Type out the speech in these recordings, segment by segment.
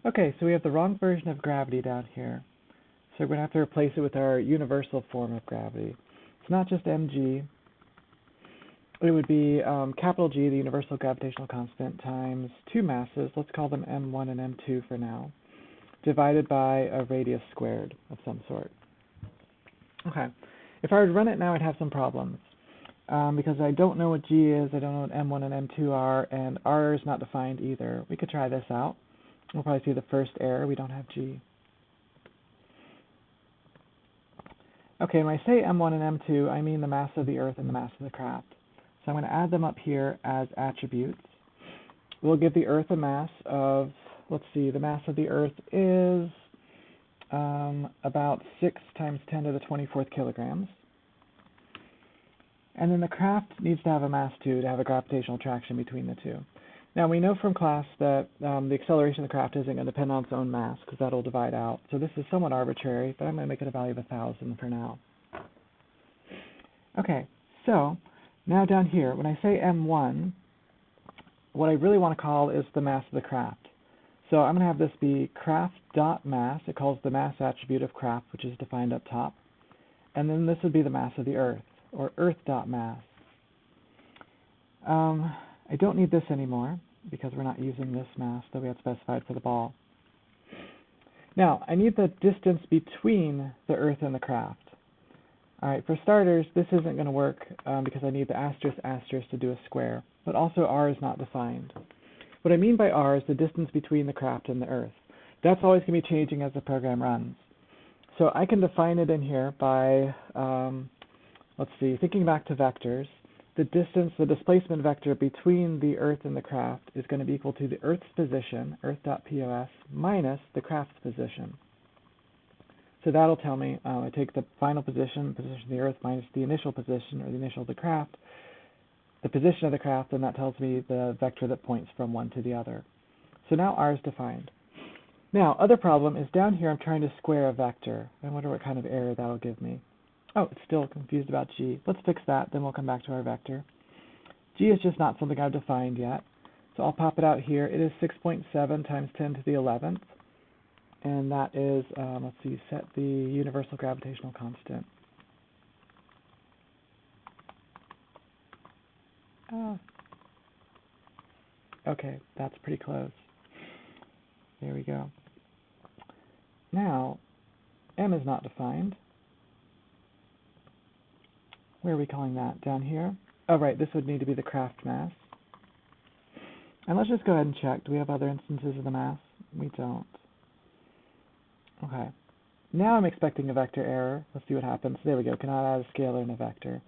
Okay, so we have the wrong version of gravity down here. So we're going to have to replace it with our universal form of gravity. It's not just mg. It would be capital G, the universal gravitational constant, times two masses, let's call them m1 and m2 for now, divided by a radius squared of some sort. Okay, if I were to run it now, I'd have some problems. Because I don't know what G is, I don't know what M1 and M2 are, and R is not defined either. We could try this out. We'll probably see the first error, we don't have G. Okay, when I say M1 and M2, I mean the mass of the Earth and the mass of the craft. So I'm going to add them up here as attributes. We'll give the Earth a mass of, let's see, the mass of the Earth is about 6 times 10 to the 24th kilograms. And then the craft needs to have a mass too, to have a gravitational attraction between the two. Now we know from class that the acceleration of the craft isn't going to depend on its own mass, because that'll divide out. So this is somewhat arbitrary, but I'm going to make it a value of 1,000 for now. Okay, so now down here, when I say M1, what I really want to call is the mass of the craft. So I'm going to have this be craft.mass. It calls the mass attribute of craft, which is defined up top. And then this would be the mass of the Earth, or Earth.mass. I don't need this anymore, because we're not using this mass that we had specified for the ball. Now, I need the distance between the Earth and the craft. Alright, for starters, this isn't going to work because I need the asterisk asterisk to do a square, but also R is not defined. What I mean by R is the distance between the craft and the Earth. That's always going to be changing as the program runs. So I can define it in here by, let's see, thinking back to vectors. The distance, the displacement vector between the Earth and the craft is going to be equal to the Earth's position, Earth.pos, minus the craft's position. So that'll tell me, I take the final position of the Earth minus the initial position, or the initial of the craft, the position of the craft, and that tells me the vector that points from one to the other. So now R is defined. Now, other problem is down here I'm trying to square a vector. I wonder what kind of error that'll give me. Oh, it's still confused about G. Let's fix that, then we'll come back to our vector. G is just not something I've defined yet. So I'll pop it out here. It is 6.7 times 10 to the 11th. And that is, let's see, set the universal gravitational constant. Okay, that's pretty close. There we go. Now, M is not defined. Where are we calling that? Down here? Oh, right, this would need to be the craft mass. And let's just go ahead and check. Do we have other instances of the mass? We don't. Okay. Now I'm expecting a vector error. Let's see what happens. There we go. Cannot add a scalar in a vector.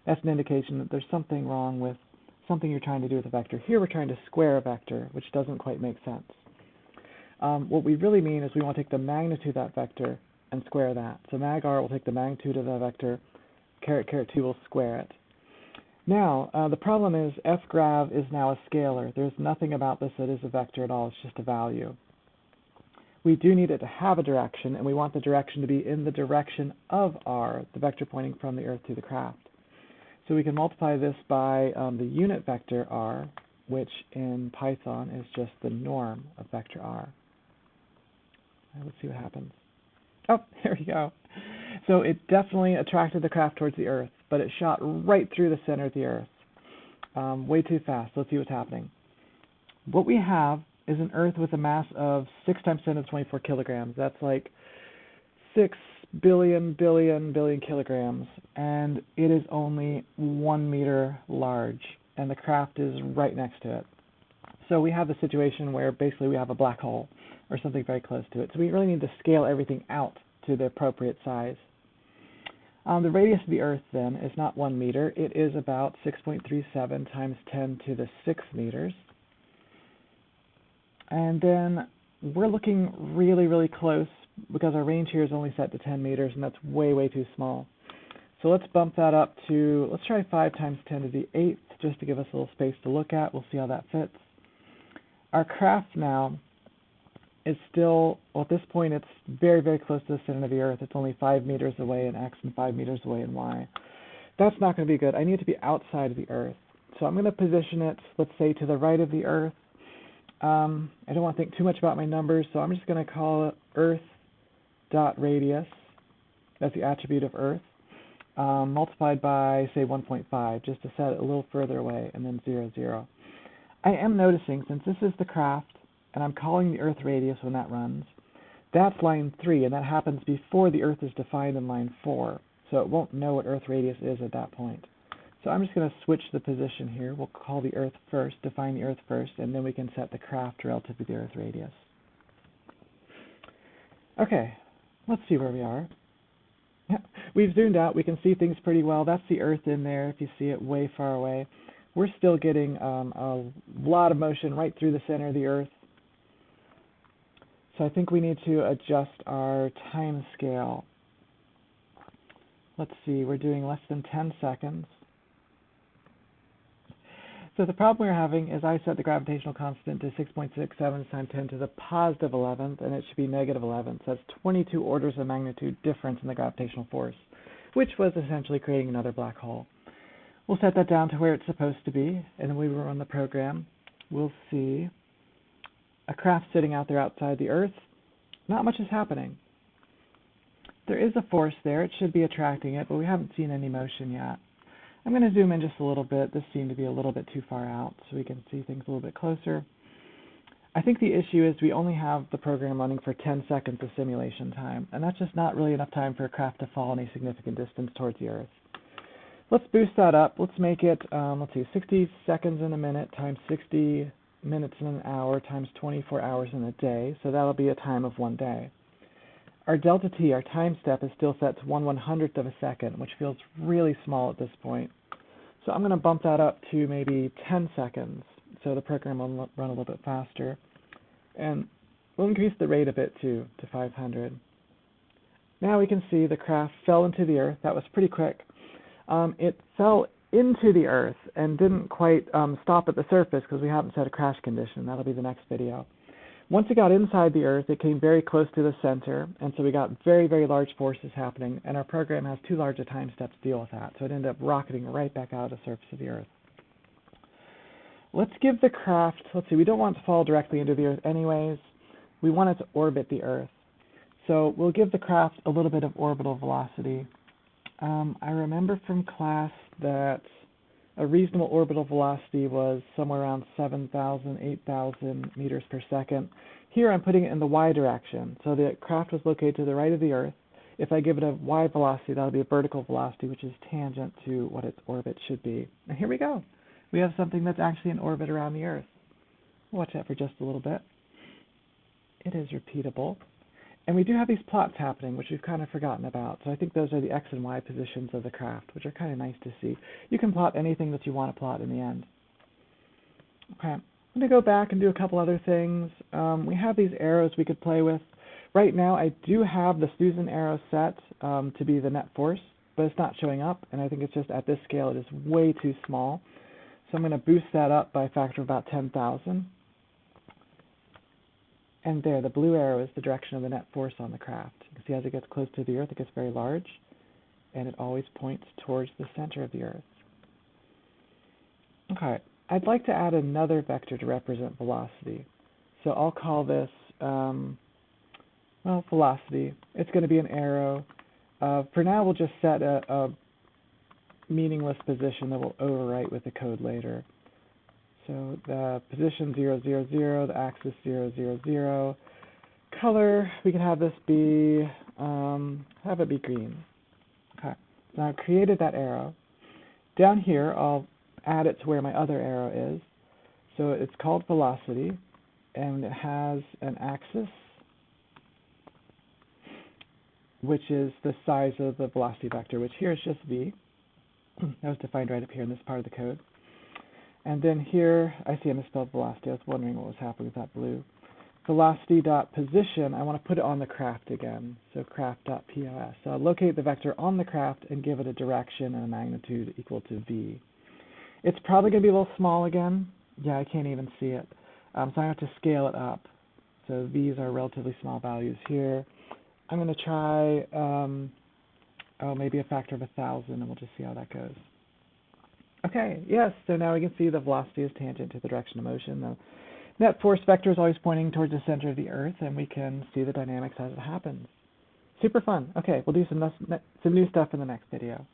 That's an indication that there's something wrong with something you're trying to do with a vector. Here we're trying to square a vector, which doesn't quite make sense. What we really mean is we want to take the magnitude of that vector and square that. So mag r will take the magnitude of the vector, caret 2 will square it. Now, the problem is f grav is now a scalar. There's nothing about this that is a vector at all. It's just a value. We do need it to have a direction, and we want the direction to be in the direction of r, the vector pointing from the Earth to the craft. So we can multiply this by the unit vector r, which in Python is just the norm of vector r. Let's see what happens. Oh, there we go. So it definitely attracted the craft towards the Earth, but it shot right through the center of the Earth. Way too fast. Let's see what's happening. What we have is an Earth with a mass of 6 times 10 to the 24 kilograms. That's like 6 billion kilograms, and it is only 1 meter large, and the craft is right next to it. So we have the situation where basically we have a black hole, or something very close to it. So we really need to scale everything out to the appropriate size. The radius of the Earth, then, is not 1 meter. It is about 6.37 times 10 to the 6 meters. And then we're looking really close, because our range here is only set to 10 meters, and that's way too small. So let's bump that up to, let's try 5 times 10 to the 8th, just to give us a little space to look at. We'll see how that fits. Our craft now is still, well, at this point, it's very close to the center of the Earth. It's only 5 meters away in X and 5 meters away in Y. That's not going to be good. I need it to be outside of the Earth. So I'm going to position it, let's say, to the right of the Earth, I don't want to think too much about my numbers, so I'm just going to call it Earth.radius. That's the attribute of Earth, multiplied by, say, 1.5, just to set it a little further away, and then 0, 0. I am noticing, since this is the craft, and I'm calling the Earth radius when that runs, that's line 3, and that happens before the Earth is defined in line 4, so it won't know what Earth radius is at that point. So I'm just going to switch the position here. We'll call the Earth first, define the Earth first, and then we can set the craft relative to the Earth radius. Okay, let's see where we are. Yeah, we've zoomed out. We can see things pretty well. That's the Earth in there, if you see it way far away. We're still getting a lot of motion right through the center of the Earth. So I think we need to adjust our time scale. Let's see, we're doing less than 10 seconds. So the problem we're having is I set the gravitational constant to 6.67 times 10 to the positive 11th, and it should be negative 11. So that's 22 orders of magnitude difference in the gravitational force, which was essentially creating another black hole. We'll set that down to where it's supposed to be, and when we run the program, we'll see a craft sitting out there outside the Earth. Not much is happening. There is a force there. It should be attracting it, but we haven't seen any motion yet. I'm going to zoom in just a little bit. This seemed to be a little bit too far out, so we can see things a little bit closer. I think the issue is we only have the program running for 10 seconds of simulation time, and that's just not really enough time for a craft to fall any significant distance towards the Earth. Let's boost that up. Let's make it, 60 seconds in a minute times 60 minutes in an hour times 24 hours in a day, so that'll be a time of 1 day. Our delta t, our time step, is still set to 1/100th of a second, which feels really small at this point. So I'm going to bump that up to maybe 10 seconds, so the program will run a little bit faster. And we'll increase the rate a bit too, to 500. Now we can see the craft fell into the Earth. That was pretty quick. It fell into the Earth and didn't quite stop at the surface because we haven't set a crash condition. That'll be the next video. Once it got inside the Earth, it came very close to the center, and so we got very, very large forces happening, and our program has too large a time step to deal with that, so it ended up rocketing right back out of the surface of the Earth. Let's give the craft, let's see, we don't want it to fall directly into the Earth anyways. We want it to orbit the Earth. So we'll give the craft a little bit of orbital velocity. I remember from class that a reasonable orbital velocity was somewhere around 7,000, 8,000 meters per second. Here I'm putting it in the y direction, so the craft was located to the right of the Earth. If I give it a y velocity, that'll be a vertical velocity, which is tangent to what its orbit should be. And here we go. We have something that's actually in orbit around the Earth. Watch that for just a little bit. It is repeatable. And we do have these plots happening, which we've kind of forgotten about. So I think those are the x and y positions of the craft, which are kind of nice to see. You can plot anything that you want to plot in the end. Okay, I'm going to go back and do a couple other things. We have these arrows we could play with. Right now, I do have the Susan arrow set to be the net force, but it's not showing up, and I think it's just at this scale it is way too small. So I'm going to boost that up by a factor of about 10,000. And there, the blue arrow is the direction of the net force on the craft. You can see as it gets close to the Earth, it gets very large, and it always points towards the center of the Earth. Okay, I'd like to add another vector to represent velocity. So I'll call this, velocity. It's going to be an arrow. For now, we'll just set a meaningless position that we'll overwrite with the code later. So the position 0, 0, 0, the axis 0, 0, 0. Color, we can have this be, have it be green. Okay, so I've created that arrow. Down here, I'll add it to where my other arrow is. So it's called velocity, and it has an axis, which is the size of the velocity vector, which here is just v. That was defined right up here in this part of the code. And then here, I see I misspelled velocity. I was wondering what was happening with that blue. Velocity.position, I want to put it on the craft again. So craft.pos. So I'll locate the vector on the craft and give it a direction and a magnitude equal to v. It's probably going to be a little small again. Yeah, I can't even see it. So I have to scale it up. So these are relatively small values here. I'm going to try, maybe a factor of 1,000, and we'll just see how that goes. Okay, yes, so now we can see the velocity is tangent to the direction of motion. Net force vector is always pointing towards the center of the Earth, and we can see the dynamics as it happens. Super fun. Okay, we'll do some new stuff in the next video.